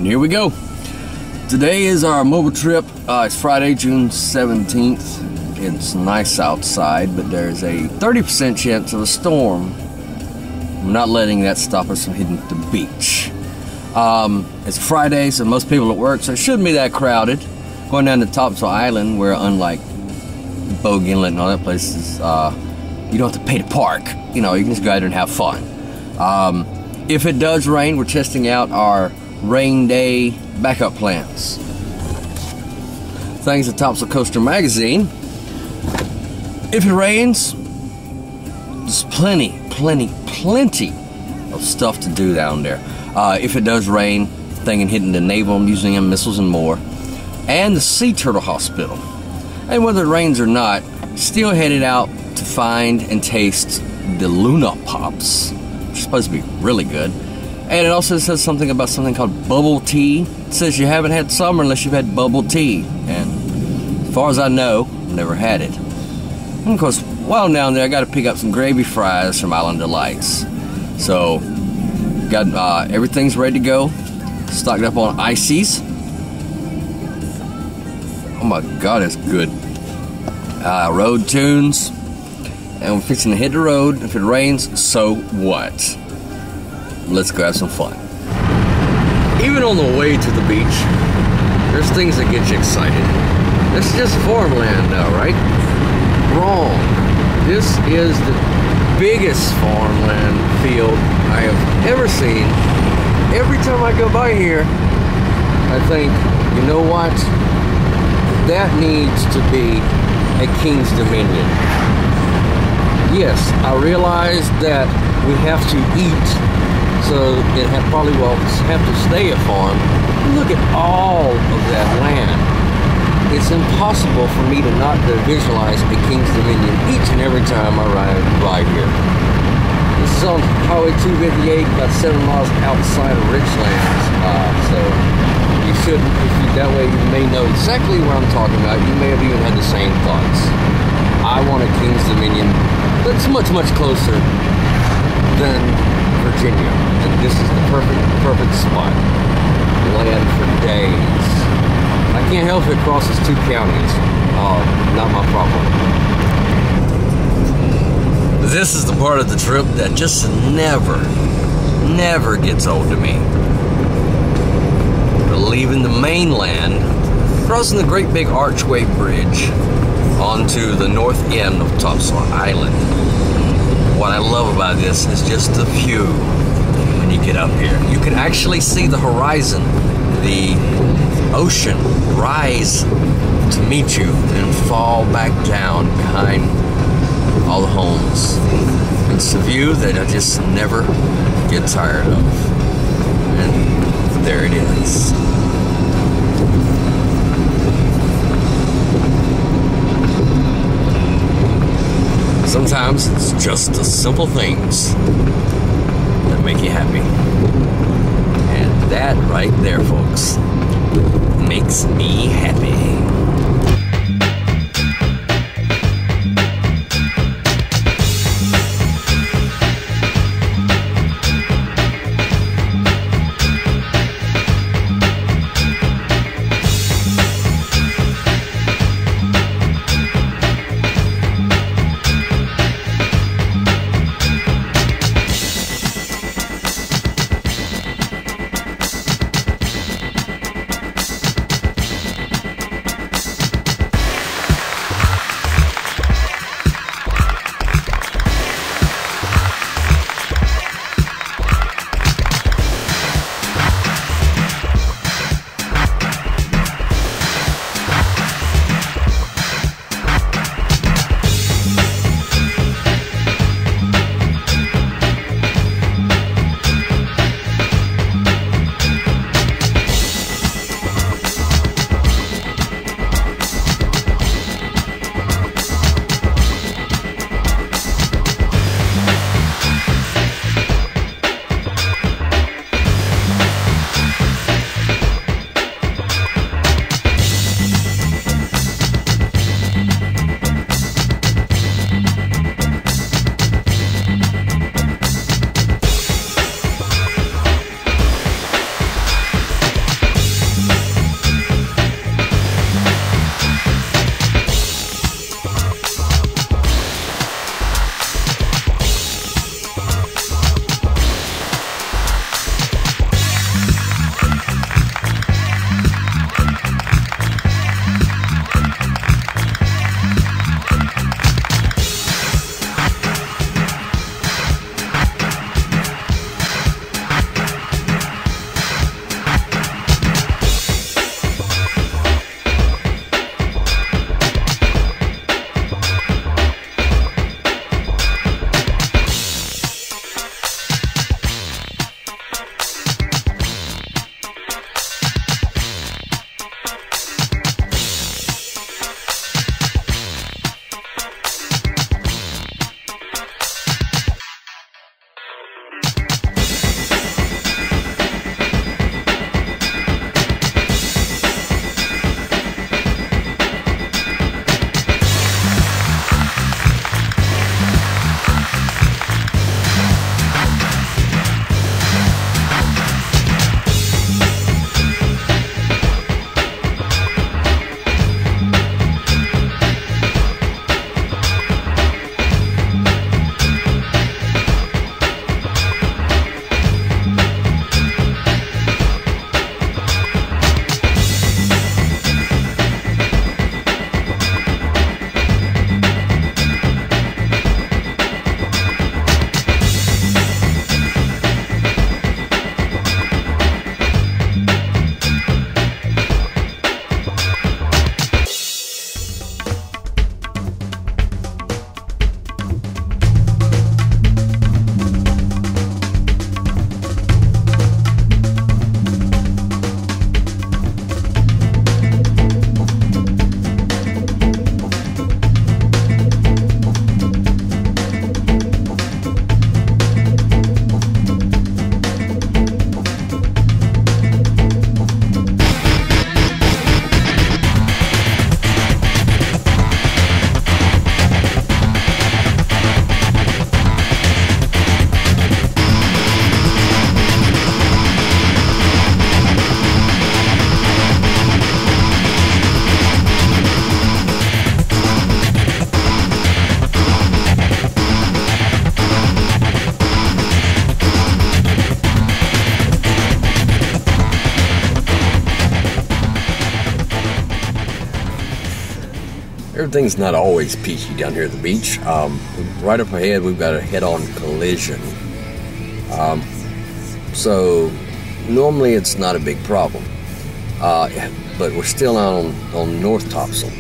And here we go. Today is our mobile trip. It's Friday, June 17th. It's nice outside, but there's a 30% chance of a storm. I'm not letting that stop us from hitting the beach. It's Friday, so most people at work, so it shouldn't be that crowded. Going down to Topsail Island, where unlike Bogue Inlet and all that places, you don't have to pay to park. You know, you can just go out there and have fun. If it does rain, we're testing out our rain day backup plans. Thanks to Topsail Coaster magazine. If it rains, there's plenty of stuff to do down there. If it does rain, thinking hitting the Naval Museum, missiles and more, and the Sea Turtle Hospital. And whether it rains or not, still headed out to find and taste the Luna Pops, which is supposed to be really good. And it also says something about something called bubble tea. It says you haven't had summer unless you've had bubble tea. And as far as I know, I've never had it. And of course, while down there, I got to pick up some gravy fries from Island Delights. So, got everything's ready to go. Stocked up on ices. Oh my God, it's good. Road tunes. And we're fixing to hit the road. If it rains, so what? Let's go have some fun. Even on the way to the beach, there's things that get you excited. This is just farmland now, right? Wrong. This is the biggest farmland field I have ever seen. Every time I go by here, I think, you know what? That needs to be a King's Dominion. Yes, I realize that we have to eat, so it probably will have to stay a farm. Look at all of that land. It's impossible for me to not visualize a King's Dominion each and every time I ride by here. This is on Highway 258, about 7 miles outside of Richlands. So you should, that way you may know exactly what I'm talking about. You may have even had the same thoughts. I want a King's Dominion that's much closer than Virginia. And this is the perfect spot. Land for days. I can't help if it crosses 2 counties. Not my problem. This is the part of the trip that just never gets old to me. We're leaving the mainland, crossing the great big archway bridge onto the north end of Topsail Island. What I love about this is just the view when you get up here. You can actually see the horizon, the ocean rise to meet you and fall back down behind all the homes. It's a view that I just never get tired of. And there it is. Sometimes it's just the simple things that make you happy. And that right there, folks, makes me happy. everything's not always peachy down here at the beach. Right up ahead, we've got a head-on collision. So normally it's not a big problem. But we're still out on North Topsail,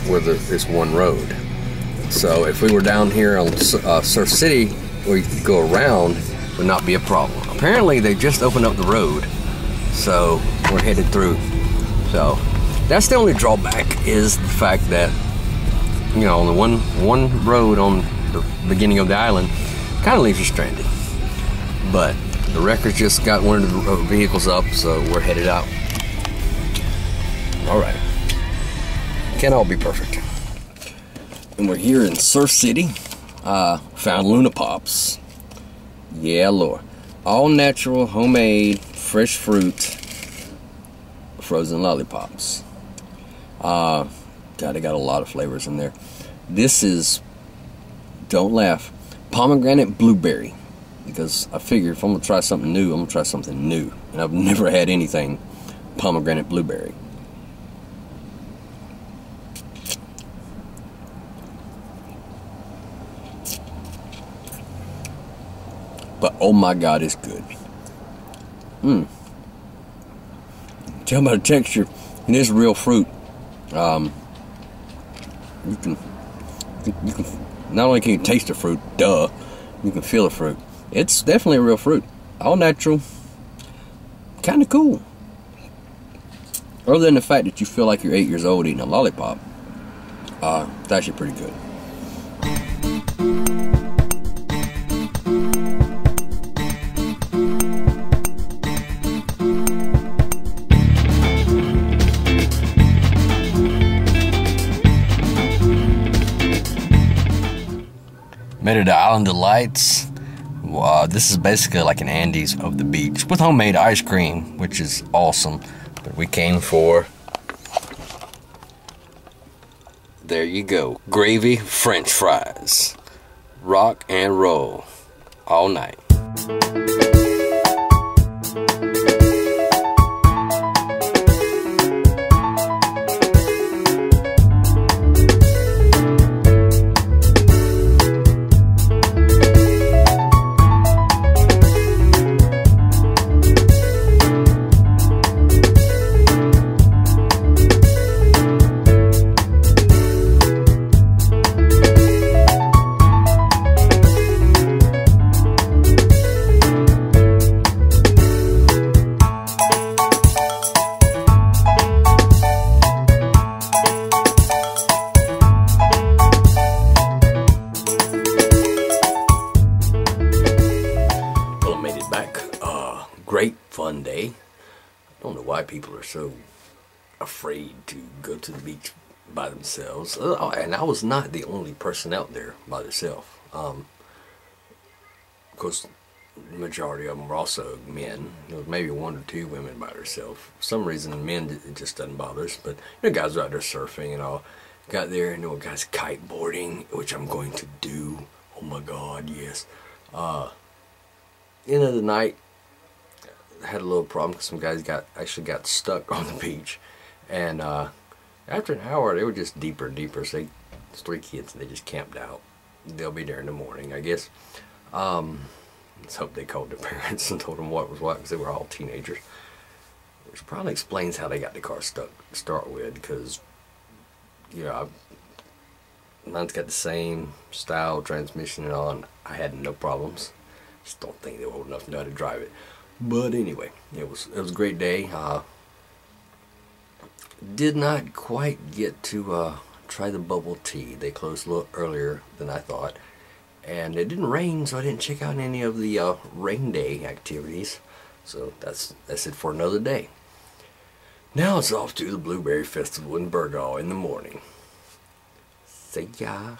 where there's one road. So if we were down here on Surf City, where you could go around, would not be a problem. Apparently they just opened up the road, so we're headed through. So that's the only drawback, is the fact that, you know, on the one road on the beginning of the island kind of leaves you stranded. But the wreckers just got one of the vehicles up, so we're headed out. All right, can't all be perfect. And we're here in Surf City. Found Luna Pops. Yeah, Lord. All natural, homemade, fresh fruit, frozen lollipops. God, they got a lot of flavors in there. This is, don't laugh, pomegranate blueberry. Because I figured if I'm going to try something new, I'm going to try something new. And I've never had anything pomegranate blueberry. But oh my God, it's good. Tell by the texture, it is real fruit. You can not only can you taste the fruit, duh, you can feel the fruit. It's definitely a real fruit. All natural. Kind of cool. Other than the fact that you feel like you're 8 years old eating a lollipop, it's actually pretty good. Made it to Island Delights. This is basically like an Andes of the beach with homemade ice cream, which is awesome. But we came for, there you go, gravy French fries. Rock and roll all night. Great fun day. I don't know why people are so afraid to go to the beach by themselves. And I was not the only person out there by themselves. Of course, the majority of them were also men. There was maybe 1 or 2 women by themselves. For some reason, men, it just doesn't bother us. But you know, guys were out there surfing and all. Got there, and there were guys kiteboarding, which I'm going to do. Oh my God, yes. End of the night, had a little problem because some guys actually got stuck on the beach, and after an hour they were just deeper and deeper. So it's 3 kids and they just camped out. They'll be there in the morning, I guess. Let's hope they called their parents and told them what was what, because they were all teenagers, which probably explains how they got the car stuck to start with, because you know, mine's got the same style transmission and all, and I had no problems. Just don't think they were old enough to know how to drive it. But anyway, it was a great day. Did not quite get to try the bubble tea. They closed a little earlier than I thought, and it didn't rain, so I didn't check out any of the rain day activities. So that's it for another day. Now it's off to the Blueberry Festival in Burgaw in the morning. See ya.